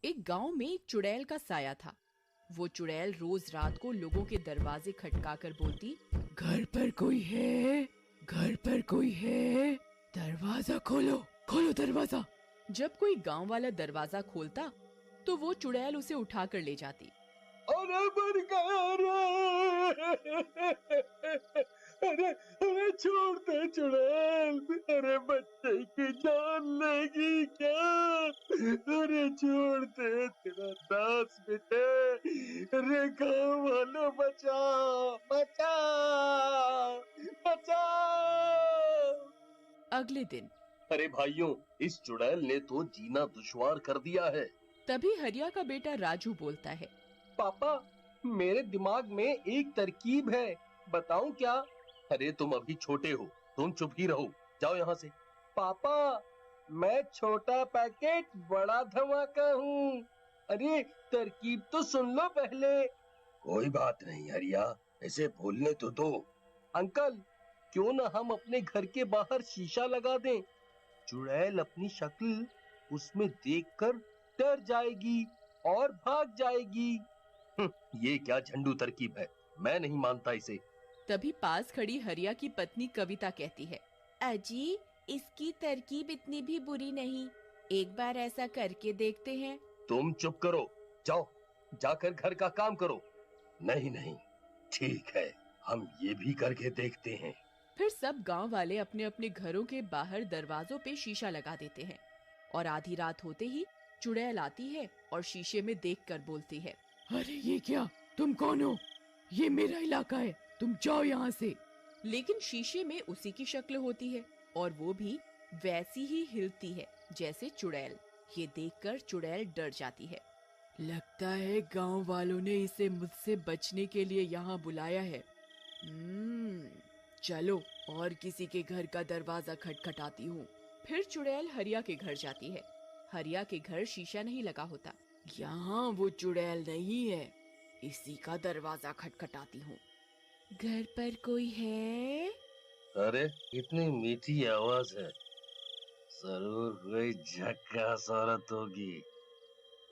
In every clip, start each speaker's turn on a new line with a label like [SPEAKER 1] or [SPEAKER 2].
[SPEAKER 1] एक गांव में एक चुड़ैल का साया था। वो चुड़ैल रोज रात को लोगों के दरवाजे खटकाकर बोलती, घर पर कोई है, घर पर कोई है, दरवाजा खोलो, खोलो दरवाजा। जब कोई गांव वाला दरवाजा खोलता तो वो चुड़ैल उसे उठाकर ले जाती।
[SPEAKER 2] अरे मर गया रे। अरे अरे छोड़ दे चुड़ैल, अरे बच्चे की जान लेगी क्या? अरे छोड़ दे, तेरा दास बेटे। अरे गाँव वालों बचाओ, बचाओ, बचाओ।
[SPEAKER 1] अगले दिन
[SPEAKER 2] अरे भाइयों, इस चुड़ैल ने तो जीना दुश्वार कर दिया है।
[SPEAKER 1] तभी हरिया का बेटा राजू बोलता है,
[SPEAKER 2] पापा, मेरे दिमाग में एक तरकीब है, बताऊं क्या? अरे तुम अभी छोटे हो, तुम चुप ही रहो, जाओ यहाँ से। पापा, मैं छोटा पैकेट बड़ा धमाका हूँ। अरे तरकीब तो सुन लो पहले। कोई बात नहीं हरिया, ऐसे बोलने तो दो। अंकल, क्यों ना हम अपने घर के बाहर शीशा लगा दें? चुड़ैल अपनी शक्ल उसमें देखकर डर जाएगी और भाग जाएगी। ये क्या झंडू तरकीब है, मैं नहीं मानता इसे।
[SPEAKER 1] तभी पास खड़ी हरिया की पत्नी कविता कहती है, अजी, इसकी तरकीब इतनी भी बुरी नहीं, एक बार ऐसा करके देखते हैं।
[SPEAKER 2] तुम चुप करो, जाओ जाकर घर का काम करो। नहीं नहीं, ठीक है, हम ये भी करके देखते हैं।
[SPEAKER 1] फिर सब गांव वाले अपने अपने घरों के बाहर दरवाजों पे शीशा लगा देते हैं और आधी रात होते ही चुड़ैल आती है और शीशे में देखकर बोलती है, अरे ये क्या, तुम कौन हो? ये मेरा इलाका है, तुम जाओ यहाँ से। लेकिन शीशे में उसी की शक्ल होती है और वो भी वैसी ही हिलती है जैसे चुड़ैल। ये देखकर चुड़ैल डर जाती है। लगता है गांव वालों ने इसे मुझसे बचने के लिए यहाँ बुलाया है। चलो और किसी के घर का दरवाजा खटखटाती हूँ। फिर चुड़ैल हरिया के घर जाती है। हरिया के घर शीशा नहीं लगा होता। यहाँ वो चुड़ैल नहीं है, इसी का दरवाजा खटखटाती हूँ। घर पर कोई है?
[SPEAKER 2] अरे कितनी मीठी आवाज है, जरूर कोई झक्कास औरत होगी।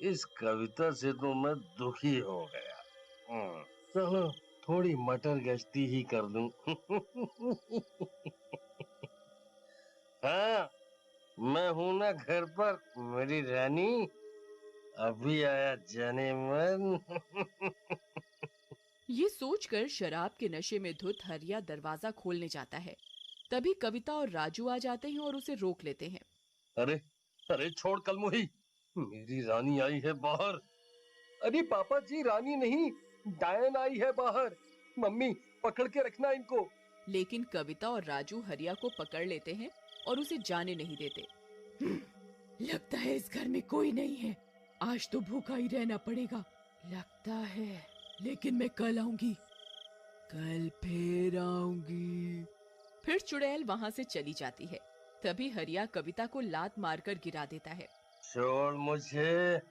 [SPEAKER 2] इस कविता से तो मैं दुखी हो गया। चलो थोड़ी मटर गश्ती ही कर दूं। हाँ, मैं हूं ना घर पर, मेरी रानी। अभी आया जाने मन।
[SPEAKER 1] ये सोचकर शराब के नशे में धुत हरिया दरवाजा खोलने जाता है। तभी कविता और राजू आ जाते हैं और उसे रोक लेते हैं।
[SPEAKER 2] अरे अरे छोड़ कलमुही, मेरी रानी आई है बाहर। अरे पापा जी, रानी नहीं, डायन आई है बाहर। मम्मी पकड़ के रखना इनको।
[SPEAKER 1] लेकिन कविता और राजू हरिया को पकड़ लेते हैं और उसे जाने नहीं देते। लगता है इस घर में कोई नहीं है, आज तो भूखा ही रहना पड़ेगा। लगता है, लेकिन मैं कल आऊंगी, कल फिर आऊंगी। फिर चुड़ैल वहाँ से चली जाती है। तभी हरिया कविता को लात मारकर गिरा देता है।
[SPEAKER 2] छोड़ मुझे,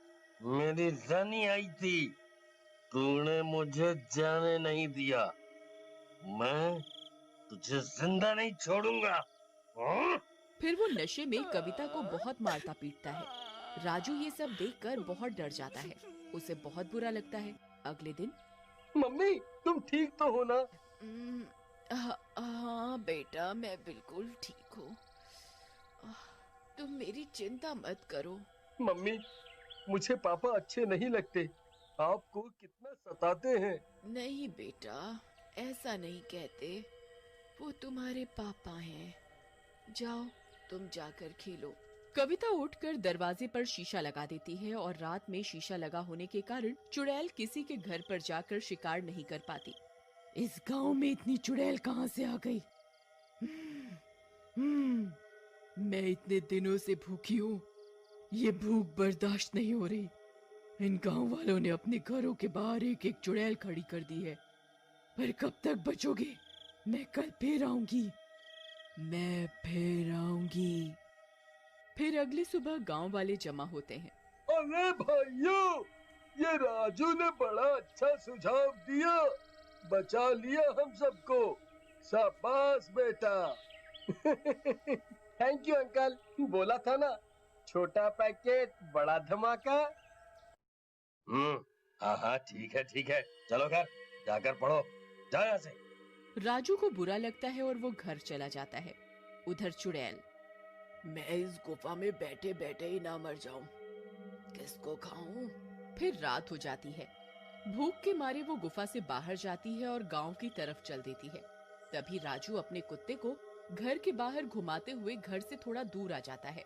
[SPEAKER 2] मेरी रानी आई थी, तूने मुझे जाने नहीं दिया, मैं तुझे जिंदा नहीं छोड़ूंगा। हाँ?
[SPEAKER 1] फिर वो नशे में कविता को बहुत मारता पीटता है। राजू ये सब देखकर बहुत डर जाता है, उसे बहुत बुरा लगता है। अगले दिन,
[SPEAKER 2] मम्मी तुम ठीक तो हो ना?
[SPEAKER 1] हाँ बेटा, मैं बिल्कुल ठीक हूँ, तुम मेरी चिंता मत करो।
[SPEAKER 2] मम्मी, मुझे पापा अच्छे नहीं लगते, आपको कितना सताते हैं।
[SPEAKER 1] नहीं बेटा, ऐसा नहीं कहते, वो तुम्हारे पापा हैं। जाओ तुम जाकर खेलो। कविता उठकर दरवाजे पर शीशा लगा देती है और रात में शीशा लगा होने के कारण चुड़ैल किसी के घर पर जाकर शिकार नहीं कर पाती। इस गांव में इतनी चुड़ैल कहाँ से आ गई? मैं इतने दिनों से भूखी हूँ, ये भूख बर्दाश्त नहीं हो रही। इन गांव वालों ने अपने घरों के बाहर एक एक चुड़ैल खड़ी कर दी है, पर कब तक बचोगे? मैं कल फिर आऊंगी, मैं फिर आऊंगी। फिर अगली सुबह गांव वाले जमा होते हैं।
[SPEAKER 2] अरे भाइयों, ये राजू ने बड़ा अच्छा सुझाव दिया, बचा लिया हम सबको। शाबाश बेटा। थैंक यू अंकल, बोला था ना, छोटा पैकेट बड़ा धमाका। हाँ हाँ ठीक है, चलो घर जाकर पढ़ो, जाओ यहाँ से।
[SPEAKER 1] राजू को बुरा लगता है और वो घर चला जाता है। उधर चुड़ैल, मैं इस गुफा में बैठे बैठे ही ना मर जाऊं, किसको खाऊं? फिर रात हो जाती है। भूख के मारे वो गुफा से बाहर जाती है और गांव की तरफ चल देती है। तभी राजू अपने कुत्ते को घर के बाहर घुमाते हुए घर से थोड़ा दूर आ जाता है।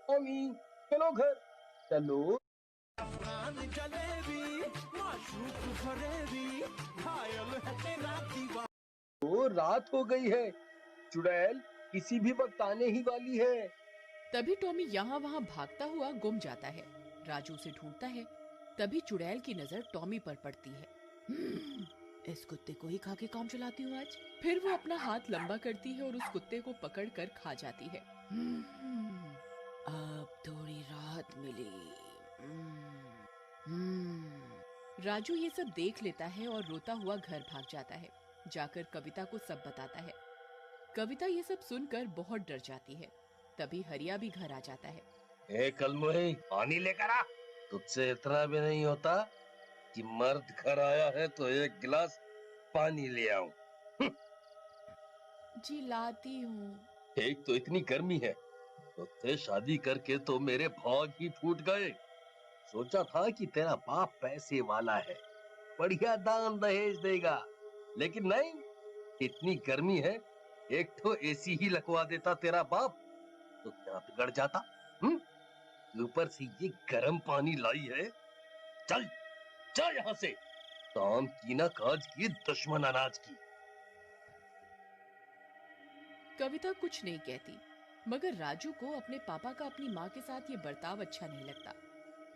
[SPEAKER 2] मम्मी, चलो घर चलो। तो रात हो गई है, चुड़ैल किसी भी वक्त आने ही वाली है।
[SPEAKER 1] तभी टॉमी यहाँ वहाँ भागता हुआ गुम जाता है। राजू उसे ढूंढता है। तभी चुड़ैल की नजर टॉमी पर पड़ती है। इस कुत्ते को ही खा के काम चलाती हूँ आज। फिर वो अपना हाथ लंबा करती है और उस कुत्ते को पकड़कर खा जाती है। अब थोड़ी राहत मिली। राजू ये सब देख लेता है और रोता हुआ घर भाग जाता है। जाकर कविता को सब बताता है। कविता ये सब सुनकर बहुत डर जाती है। तभी हरिया भी घर आ जाता है।
[SPEAKER 2] ए कलमुही, पानी लेकर आ। तुझसे इतना भी नहीं होता कि मर्द घर आया है तो एक गिलास पानी ले आऊं।
[SPEAKER 1] जी लाती हूँ।
[SPEAKER 2] एक तो इतनी गर्मी है, तुझसे शादी करके तो मेरे भाग ही फूट गए। सोचा था कि तेरा बाप पैसे वाला है, बढ़िया दान दहेज देगा, लेकिन नहीं, इतनी गर्मी है, एक तो एसी ही लगवा देता तेरा बाप तो क्या बिगड़ जाता। ऊपर से ये गर्म पानी लाई है। चल चल यहाँ से, काम की ना काज की, दुश्मन अनाज की।
[SPEAKER 1] कविता कुछ नहीं कहती, मगर राजू को अपने पापा का अपनी माँ के साथ ये बर्ताव अच्छा नहीं लगता।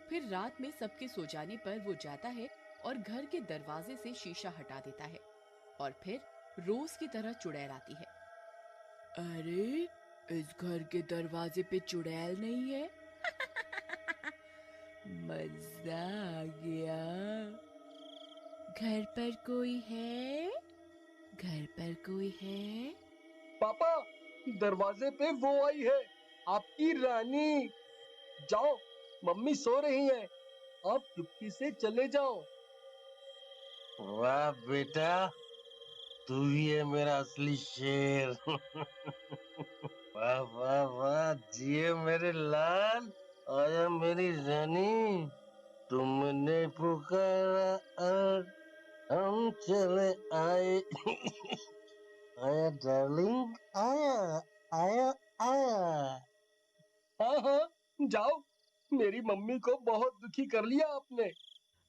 [SPEAKER 1] फिर रात में सबके सो जाने पर वो जाता है और घर के दरवाजे से शीशा हटा देता है और फिर रोज की तरह चुड़ैल आती है। अरे, इस घर के दरवाजे पे चुड़ैल नहीं है? मजा आ गया। घर पर कोई है? घर पर कोई है?
[SPEAKER 2] पापा, दरवाजे पे वो आई है, आपकी रानी। जाओ, मम्मी सो रही है, आप चुपके से चले जाओ। वाह बेटा, तू ही है मेरा असली शेर। वाह वाह वाह, जिए मेरे लाल, आया मेरी रानी, तुमने पुकारा और हम चले आए। आया डार्लिंग, आया आया आया। हाँ हाँ, जाओ, मेरी मम्मी को बहुत दुखी कर लिया आपने।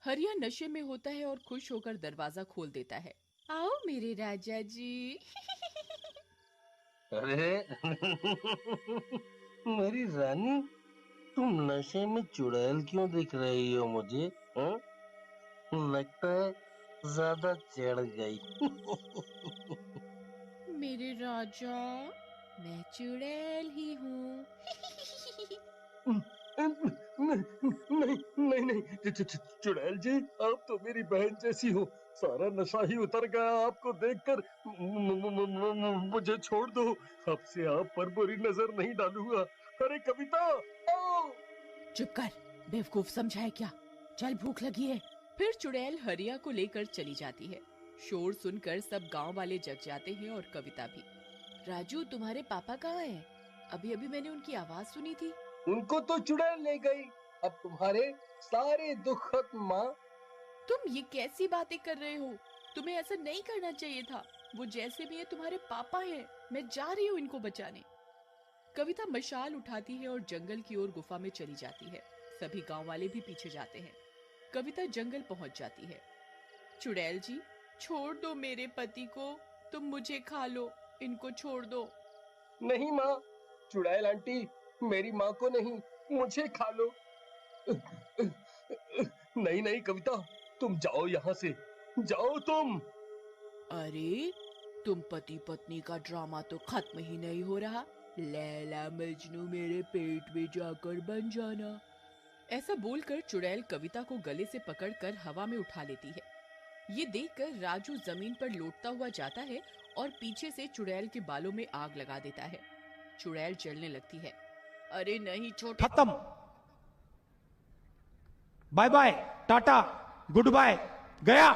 [SPEAKER 1] हरिया नशे में होता है और खुश होकर दरवाजा खोल देता है। आओ मेरे राजा जी।
[SPEAKER 2] अरे मेरी रानी, तुम नशे में चुड़ैल क्यों दिख रही हो मुझे? हाँ? लगता है ज्यादा चढ़ गई।
[SPEAKER 1] मेरे राजा, मैं चुड़ैल ही हूँ।
[SPEAKER 2] नहीं नहीं नहीं, चुड़ैल जी, आप तो मेरी बहन जैसी हो, सारा नशा ही उतर गया आपको देखकर। मुझे छोड़ दो, अब से आप पर बुरी नजर नहीं डालूंगा। अरे कविता, आओ।
[SPEAKER 1] चुप कर, बेवकूफ समझा है क्या? चल, भूख लगी है। फिर चुड़ैल हरिया को लेकर चली जाती है। शोर सुनकर सब गांव वाले जग जाते हैं और कविता भी। राजू, तुम्हारे पापा कहाँ हैं? अभी अभी मैंने उनकी आवाज सुनी थी।
[SPEAKER 2] उनको तो चुड़ैल ले गई, अब तुम्हारे सारे दुख खत्म। माँ,
[SPEAKER 1] तुम ये कैसी बातें कर रहे हो? तुम्हें ऐसा नहीं करना चाहिए था। वो जैसे भी है तुम्हारे पापा हैं। मैं जा रही हूँ इनको बचाने। कविता मशाल उठाती है और जंगल की ओर गुफा में चली जाती है। सभी गांव वाले भी पीछे जाते हैं। कविता जंगल पहुंच जाती है। चुड़ैल जी, छोड़ दो मेरे पति को, तुम मुझे खा लो, इनको छोड़ दो।
[SPEAKER 2] नहीं माँ, चुड़ैल आंटी, मेरी माँ को नहीं, मुझे खा लो। नहीं नहीं कविता, तुम जाओ यहाँ से, जाओ तुम।
[SPEAKER 1] अरे, तुम पति पत्नी का ड्रामा तो खत्म ही नहीं हो रहा। लैला मजनू मेरे पेट में जाकर बन जाना। ऐसा बोलकर चुड़ैल कविता को गले से पकड़कर हवा में उठा लेती है। ये देखकर राजू जमीन पर लोटता हुआ जाता है और पीछे से चुड़ैल के बालों में आग लगा देता है। चुड़ैल जलने लगती है। अरे नहीं, छोटे।
[SPEAKER 3] खत्म। Bye bye, tata, goodbye, गया।